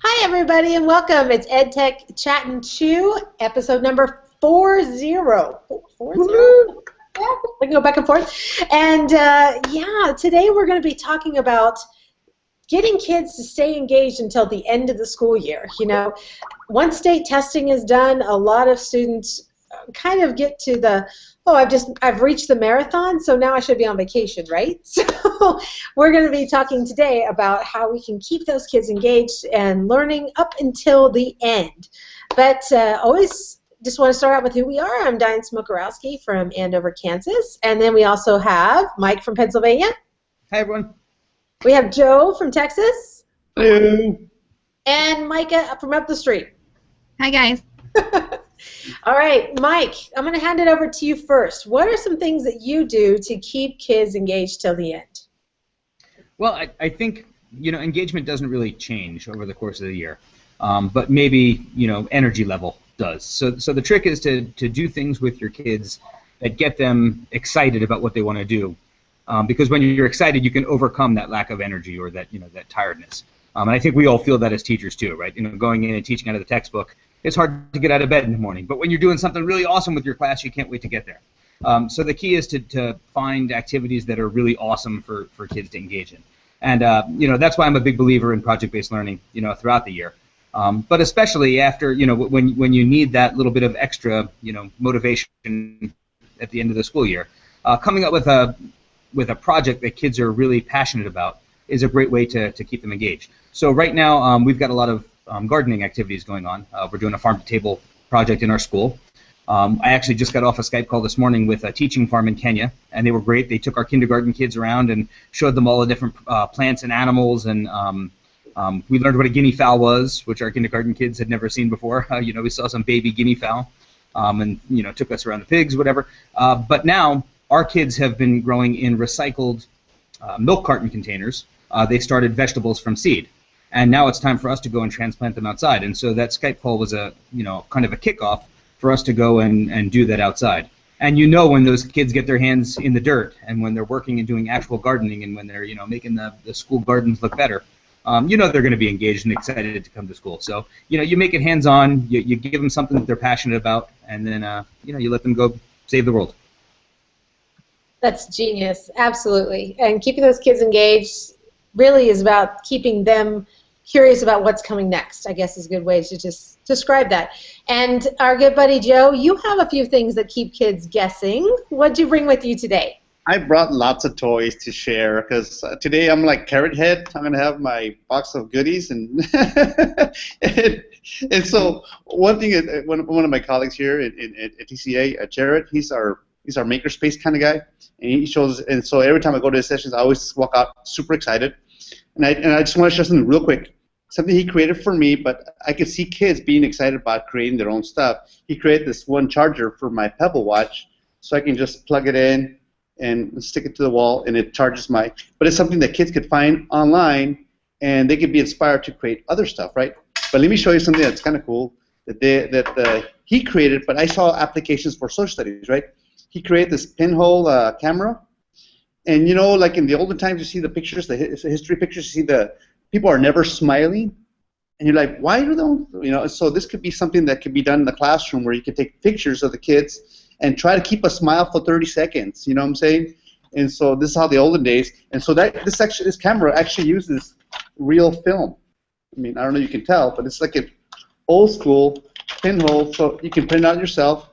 Hi, everybody, and welcome. It's EdTech Chatting 2, episode number 40. 40? Yeah, we can go back and forth. And today we're going to be talking about getting kids to stay engaged until the end of the school year. You know, once state testing is done, a lot of students kind of get to the, oh, I've reached the marathon, so now I should be on vacation, right? So we're going to be talking today about how we can keep those kids engaged and learning up until the end. But always just want to start out with who we are. I'm Diane Smokorowski from Andover, Kansas. And then we also have Mike from Pennsylvania. Hi, everyone. We have Joe from Texas. Hello. And Micah from up the street. Hi, guys. All right, Mike, I'm going to hand it over to you first. What are some things that you do to keep kids engaged till the end? Well, I think, engagement doesn't really change over the course of the year, but maybe, energy level does. So the trick is to do things with your kids that get them excited about what they want to do, because when you're excited, you can overcome that lack of energy or that, that tiredness. And I think we all feel that as teachers too, right? Going in and teaching out of the textbook, it's hard to get out of bed in the morning. But when you're doing something really awesome with your class, you can't wait to get there. So the key is to find activities that are really awesome for kids to engage in. And, that's why I'm a big believer in project-based learning, throughout the year. But especially after, when you need that little bit of extra, motivation at the end of the school year, coming up with a project that kids are really passionate about is a great way to keep them engaged. So right now, we've got a lot of gardening activities going on. We're doing a farm-to-table project in our school. I actually just got off a Skype call this morning with a teaching farm in Kenya, and they were great. They took our kindergarten kids around and showed them all the different plants and animals, and we learned what a guinea fowl was, which our kindergarten kids had never seen before. We saw some baby guinea fowl, and took us around the pigs, whatever. But now our kids have been growing in recycled milk carton containers. They started vegetables from seed. And now it's time for us to go and transplant them outside. And so that Skype call was a, kind of a kickoff for us to go and do that outside. And when those kids get their hands in the dirt and when they're working and doing actual gardening and when they're, making the school gardens look better, they're going to be engaged and excited to come to school. So, you make it hands-on, you give them something that they're passionate about, and then, you let them go save the world. That's genius, absolutely. And keeping those kids engaged really is about keeping them curious about what's coming next, I guess is a good way to just describe that. And our good buddy Joe, you have a few things that keep kids guessing. What'd you bring with you today? I brought lots of toys to share because today I'm like Carrot Head. I'm going to have my box of goodies. And and so one thing, one of my colleagues here at TCA, Jared, he's our makerspace kind of guy. And he shows, and so every time I go to his sessions, I always walk out super excited. And I just want to share something real quick. Something he created for me, but I could see kids being excited about creating their own stuff. He created this one charger for my Pebble watch, so I can just plug it in and stick it to the wall, and it charges my. But it's something that kids could find online, and they could be inspired to create other stuff, right? But let me show you something that's kind of cool that he created. But I saw applications for social studies, right? He created this pinhole camera. And like in the olden times, you see the pictures, the history pictures, you see the people are never smiling. And you're like, why do they, so this could be something that could be done in the classroom where you could take pictures of the kids and try to keep a smile for 30 seconds, you know what I'm saying? And so this is how the olden days, and so this camera actually uses real film. I mean, I don't know if you can tell, but it's like an old school pinhole, so you can print it out yourself.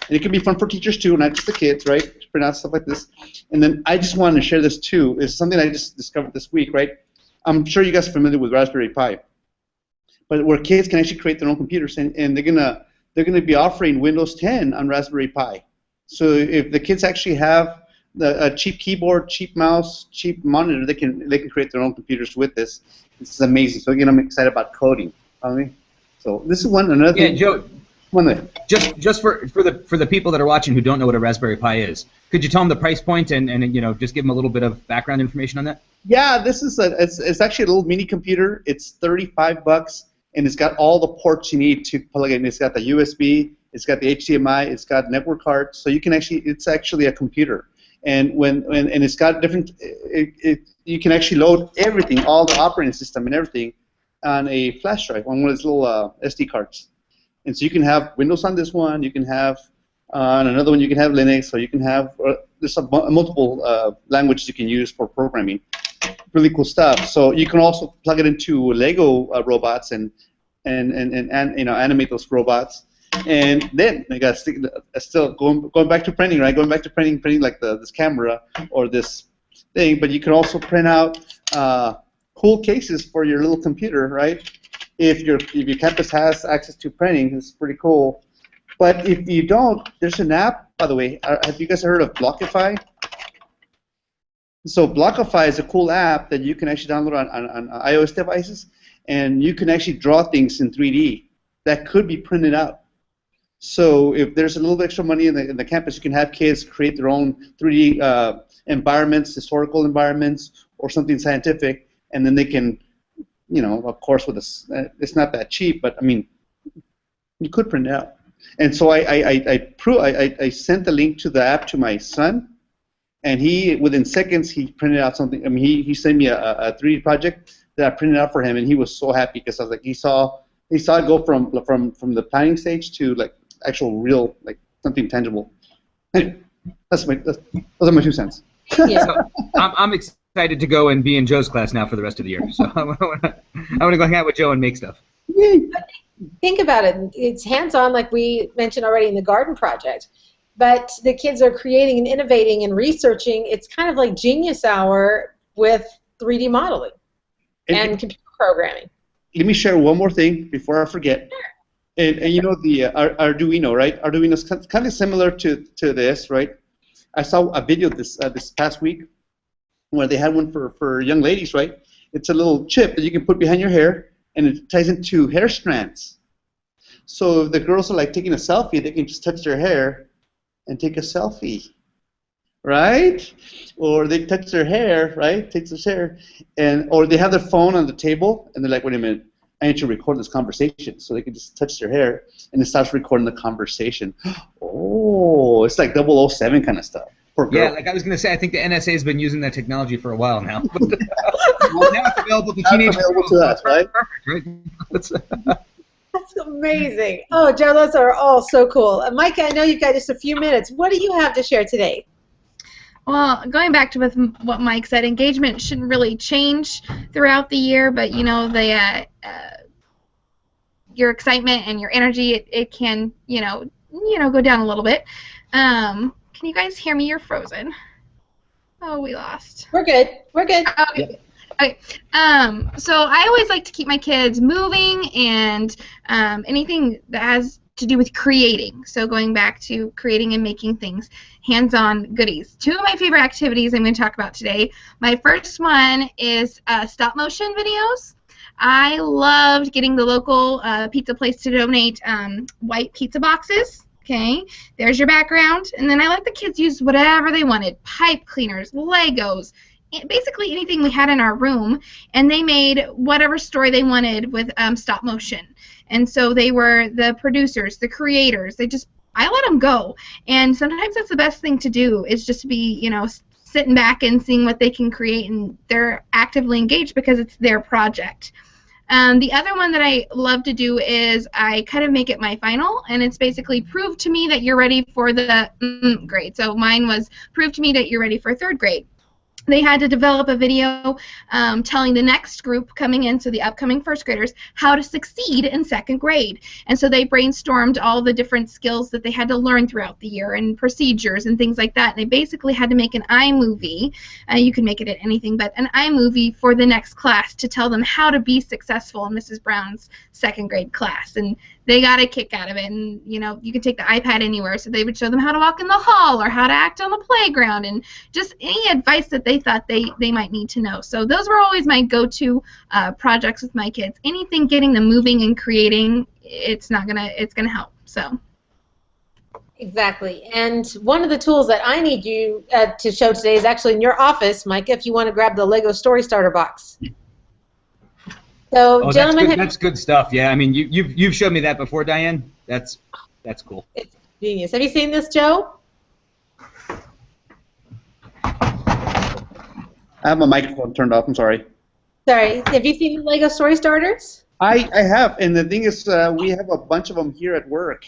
And it can be fun for teachers too, not just the kids, right? To print out stuff like this. And then I just wanted to share this too. It's something I just discovered this week, right? I'm sure you guys are familiar with Raspberry Pi, but where kids can actually create their own computers, and they're gonna be offering Windows 10 on Raspberry Pi. So if the kids actually have a cheap keyboard, cheap mouse, cheap monitor, they can create their own computers with this. This is amazing. So again, I'm excited about coding. So this is another thing. Yeah, Joe. Just for the people that are watching who don't know what a Raspberry Pi is, could you tell them the price point and just give them a little bit of background information on that? Yeah, this is it's actually a little mini computer. It's $35, and it's got all the ports you need to plug it in. It's got the USB, it's got the HDMI, it's got network card, so it's actually a computer. And and it's got different, you can actually load everything, all the operating system and everything on a flash drive, on one of those little SD cards. And so you can have Windows on this one, you can have on another one you can have Linux, or you can have there's multiple languages you can use for programming. Really cool stuff. So you can also plug it into Lego robots and animate those robots. And then I got still going back to printing, right? Going back to printing like this camera or this thing. But you can also print out cool cases for your little computer, right? If your campus has access to printing, it's pretty cool. But if you don't, there's an app, by the way. Have you guys heard of Blockify? So Blockify is a cool app that you can actually download on iOS devices, and you can actually draw things in 3D that could be printed out. So if there's a little bit extra money in the campus, you can have kids create their own 3D environments, historical environments, or something scientific, and then they can, of course, with it's not that cheap, but I mean, you could print it out. And so I sent the link to the app to my son, and within seconds he printed out something. I mean, he sent me a 3D project that I printed out for him, and he was so happy because I was like, he saw it go from the planning stage to like actual real, like something tangible. Anyway, those are my 2 cents. Yeah. So, I'm excited to go and be in Joe's class now for the rest of the year. So I want to go hang out with Joe and make stuff. Yay. Think about it. It's hands-on, like we mentioned already in the garden project. But the kids are creating and innovating and researching. It's kind of like Genius Hour with 3D modeling and computer programming. Let me share one more thing before I forget. Sure. And the Arduino, right? Arduino is kind of similar to this, right? I saw a video this past week where they had one for young ladies, right? It's a little chip that you can put behind your hair, and it ties into hair strands. So if the girls are like taking a selfie, they can just touch their hair and take a selfie, right? Or they touch their hair, right? Takes their hair, or they have their phone on the table, and they're like, wait a minute, I need to record this conversation. So they can just touch their hair, and it starts recording the conversation. Oh, it's like 007 kind of stuff. Yeah, like I was going to say, I think the NSA has been using that technology for a while now. Well, now it's available to teenagers. Available to us, right? Perfect, right? That's amazing. Oh, Joe, those are all so cool. Micah, I know you've got just a few minutes. What do you have to share today? Well, going back to what Mike said, engagement shouldn't really change throughout the year, but your excitement and your energy, it can go down a little bit. Can you guys hear me? You're frozen. Oh, we lost. We're good. We're good. Okay. Yep. Okay. So I always like to keep my kids moving and anything that has to do with creating. So going back to creating and making things, hands-on goodies. 2 of my favorite activities I'm going to talk about today. My first one is stop-motion videos. I loved getting the local pizza place to donate white pizza boxes. Okay, there's your background, and then I let the kids use whatever they wanted, pipe cleaners, Legos, basically anything we had in our room, and they made whatever story they wanted with stop motion. And so they were the producers, the creators. I let them go, and sometimes that's the best thing to do is just to be, sitting back and seeing what they can create, and they're actively engaged because it's their project. The other one that I love to do is I kind of make it my final, and it's basically prove to me that you're ready for the grade. So mine was prove to me that you're ready for 3rd grade. They had to develop a video telling the next group coming in, so the upcoming 1st graders, how to succeed in 2nd grade. And so they brainstormed all the different skills that they had to learn throughout the year and procedures and things like that. And they basically had to make an iMovie. You can make it at anything, but an iMovie for the next class to tell them how to be successful in Mrs. Brown's 2nd grade class. And they got a kick out of it. And, you could take the iPad anywhere, so they would show them how to walk in the hall or how to act on the playground and just any advice that they thought they might need to know. So those were always my go-to projects with my kids. Anything getting them moving and creating, it's gonna help. So. Exactly. And one of the tools that I need you to show today is actually in your office, Micah, if you want to grab the Lego Story Starter box. So, gentlemen, that's good stuff. Yeah, I mean, you've showed me that before, Diane. That's cool. It's genius. Have you seen this, Joe? I have my microphone turned off. I'm sorry. Sorry, have you seen Lego Story Starters? I have, and the thing is, we have a bunch of them here at work,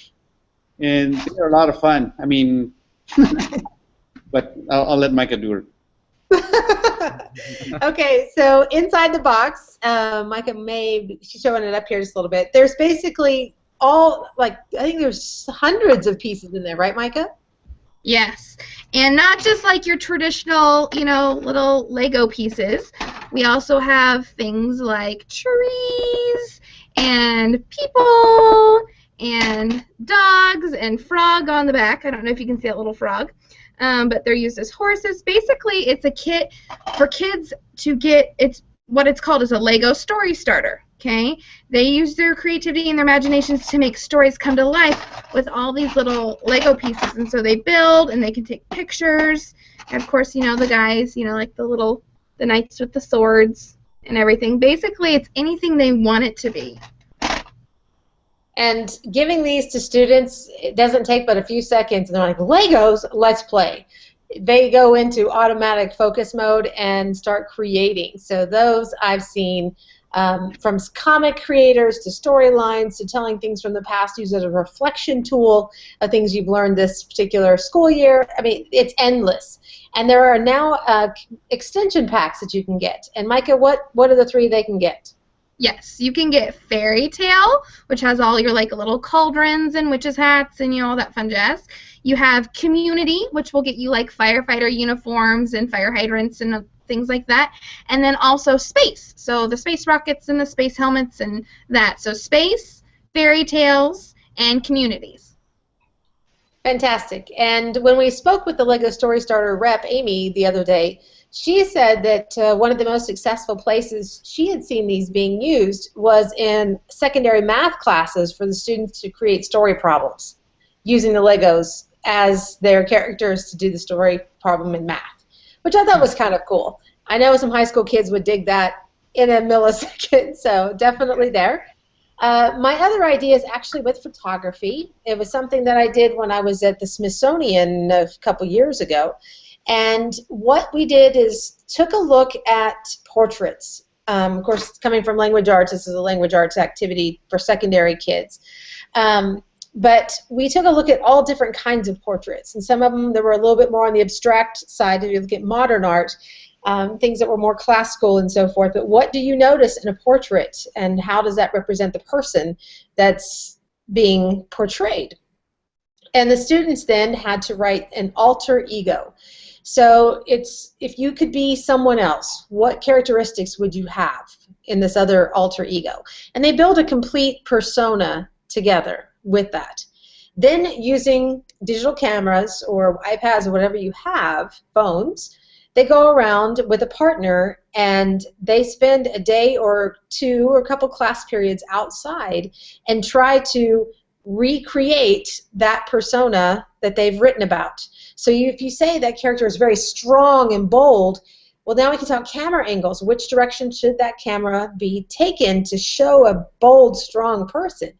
and they're a lot of fun. I mean, but I'll let Micah do it. Okay, so inside the box, Micah she's showing it up here just a little bit. There's basically I think there's hundreds of pieces in there, right, Micah? Yes, and not just like your traditional, little Lego pieces. We also have things like trees and people and dogs and frog on the back. I don't know if you can see that little frog, but they're used as horses. Basically, it's a kit for kids to get. It's what it's called is a Lego story starter. Okay, they use their creativity and their imaginations to make stories come to life with all these little Lego pieces, and so they build and they can take pictures. And of course, the guys, like the knights with the swords and everything. Basically, it's anything they want it to be. And giving these to students, it doesn't take but a few seconds, and they're like, Legos, let's play. They go into automatic focus mode and start creating. So those I've seen from comic creators to storylines to telling things from the past, use as a reflection tool of things you've learned this particular school year. I mean, it's endless. And there are now extension packs that you can get. And Micah, what are the three they can get? Yes, you can get Fairy Tale, which has all your little cauldrons and witches' hats and all that fun jazz. You have Community, which will get you firefighter uniforms and fire hydrants and things like that. And then also Space, so the space rockets and the space helmets and that. So Space, Fairy Tales, and Communities. Fantastic. And when we spoke with the Lego Story Starter rep, Amy, the other day, she said that one of the most successful places she had seen these being used was in secondary math classes for the students to create story problems using the Legos as their characters to do the story problem in math, which I thought was kind of cool. I know some high school kids would dig that in a millisecond, so definitely there. My other idea is actually with photography. It was something that I did when I was at the Smithsonian a couple years ago. And what we did is took a look at portraits. Of course, coming from language arts, this is a language arts activity for secondary kids. But we took a look at all different kinds of portraits. And some of them that were a little bit more on the abstract side. If you look at modern art, things that were more classical and so forth. But what do you notice in a portrait? And how does that represent the person that's being portrayed? And the students then had to write an alter ego. So it's, if you could be someone else, what characteristics would you have in this other alter ego? And they build a complete persona together with that. Then using digital cameras or iPads or whatever you have, phones, they go around with a partner and they spend a day or two or a couple class periods outside and try to recreate that persona that they've written about. So if you say that character is very strong and bold, well, now we can talk camera angles. Which direction should that camera be taken to show a bold, strong person?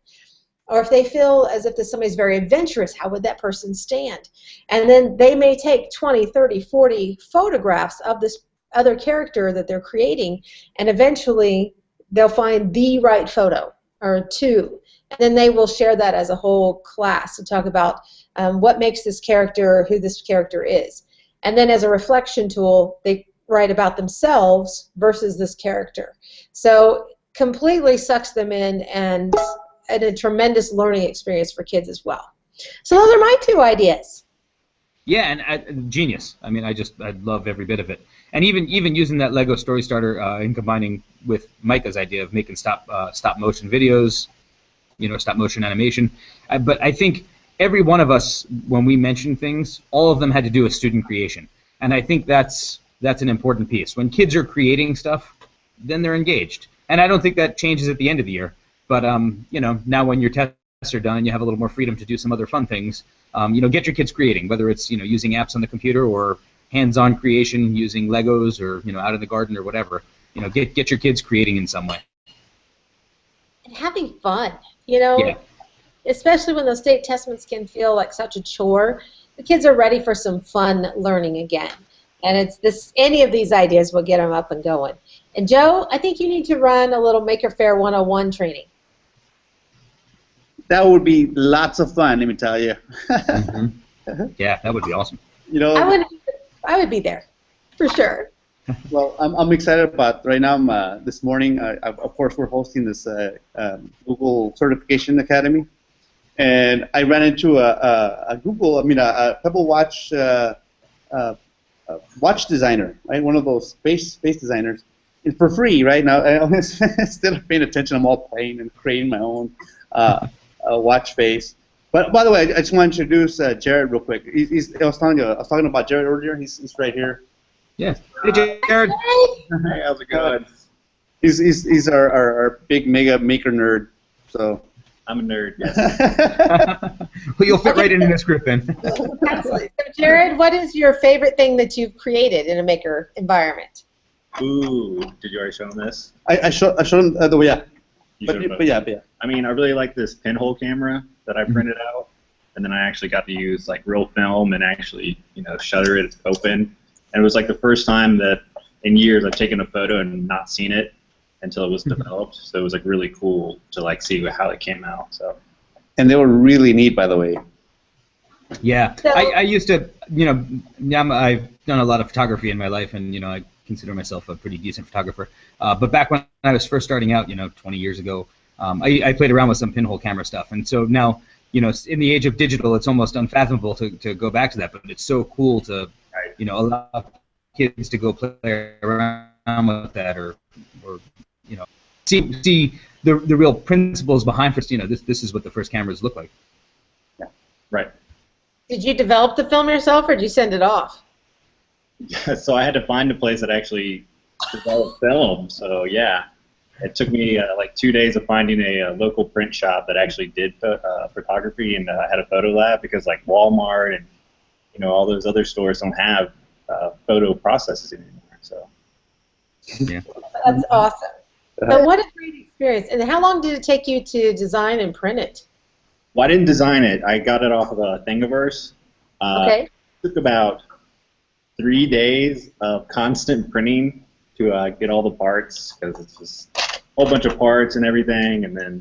Or if they feel as if somebody's very adventurous, how would that person stand? And then they may take 20, 30, 40 photographs of this other character that they're creating, and eventually they'll find the right photo or two. And then they will share that as a whole class to talk about what makes this character who this character is. And then as a reflection tool, they write about themselves versus this character. So completely sucks them in and a tremendous learning experience for kids as well. So those are my two ideas. Yeah, and genius. I mean, I love every bit of it. And even using that Lego Story Starter and combining with Micah's idea of making stop motion videos, stop motion animation. But I think every one of us, when we mention things, all of them had to do with student creation. And I think that's an important piece. When kids are creating stuff, then they're engaged. And I don't think that changes at the end of the year. But now when your tests are done and you have a little more freedom to do some other fun things, get your kids creating, whether it's using apps on the computer or hands-on creation using Legos or out in the garden or whatever. Get your kids creating in some way. And having fun, yeah. Especially when those state testments can feel like such a chore. The kids are ready for some fun learning again. And it's any of these ideas will get them up and going. And Joe, I think you need to run a little Maker Faire 101 training. That would be lots of fun, let me tell you. Yeah, that would be awesome. You know, I would be there, for sure. Well, I'm excited about right now. This morning, of course, we're hosting this Google Certification Academy, and I ran into a Pebble Watch watch designer, right? One of those space designers, and for free, right now. Instead of paying attention, I'm all playing and creating my own watch face. But by the way, I just want to introduce Jared real quick. I was talking about Jared earlier. He's right here. Yeah. Hey, Jared. Hey, how's it going? He's our big mega maker nerd. So I'm a nerd. Yes. Well, you'll fit right into this group then. Excellent. So, Jared, what is your favorite thing that you've created in a maker environment? Ooh, did you already show him this? I showed him the way. Yeah. You showed him both. Yeah. I mean, I really like this pinhole camera that I printed out, and then I actually got to use like real film and actually, shutter it open. And it was like the first time that in years I've taken a photo and not seen it until it was developed. So it was like really cool to like see how it came out. So. And they were really neat, by the way. Yeah, So, I used to, I've done a lot of photography in my life, and I consider myself a pretty decent photographer. But back when I was first starting out, 20 years ago, I played around with some pinhole camera stuff, and so now, in the age of digital, it's almost unfathomable to go back to that. But it's so cool to, allow kids to go play around with that, or see the real principles behind. This is what the first cameras look like. Yeah. Right. did you develop the film yourself, or did you send it off? Yeah, so I had to find a place that actually developed film. So yeah, it took me like 2 days of finding a local print shop that actually did photography and had a photo lab, because like Walmart and all those other stores don't have photo processes anymore. So yeah, That's awesome. But what a great experience! And how long did it take you to design and print it? well, I didn't design it. I got it off of a Thingiverse. Okay. It took about 3 days of constant printing to get all the parts, because it's just a whole bunch of parts and everything, and then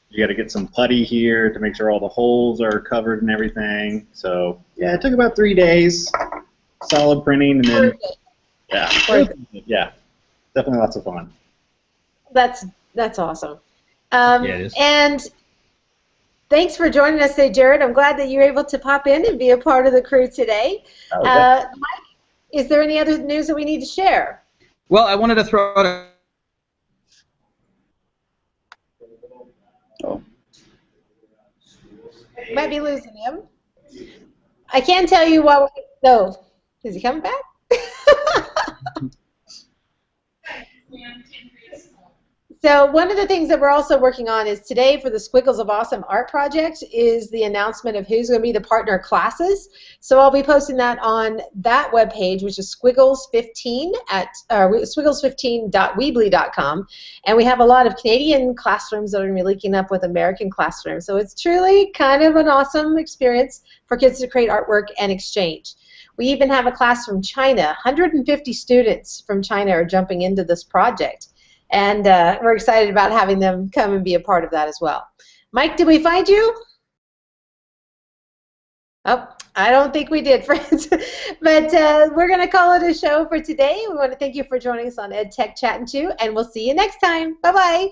you got to get some putty here to make sure all the holes are covered and everything. So yeah, it took about 3 days, solid printing, and then yeah, definitely lots of fun. That's awesome. Yeah, it is. And thanks for joining us today, Jared. I'm glad that you're able to pop in and be a part of the crew today. Mike, is there any other news that we need to share? Well, I wanted to throw out a Might be losing him. I can tell you what. No, is he coming back? So one of the things that we're also working on is today for the Squiggles of Awesome Art Project is the announcement of who's going to be the partner classes. So I'll be posting that on that webpage, which is Squiggles15 at Squiggles15.weebly.com, and we have a lot of Canadian classrooms that are going to be linking up with American classrooms. So it's truly kind of an awesome experience for kids to create artwork and exchange. We even have a class from China. 150 students from China are jumping into this project. And we're excited about having them come and be a part of that as well. Mike, did we find you? Oh, I don't think we did, friends. But we're going to call it a show for today. We want to thank you for joining us on EdTech Chattin' 2, and we'll see you next time. Bye-bye.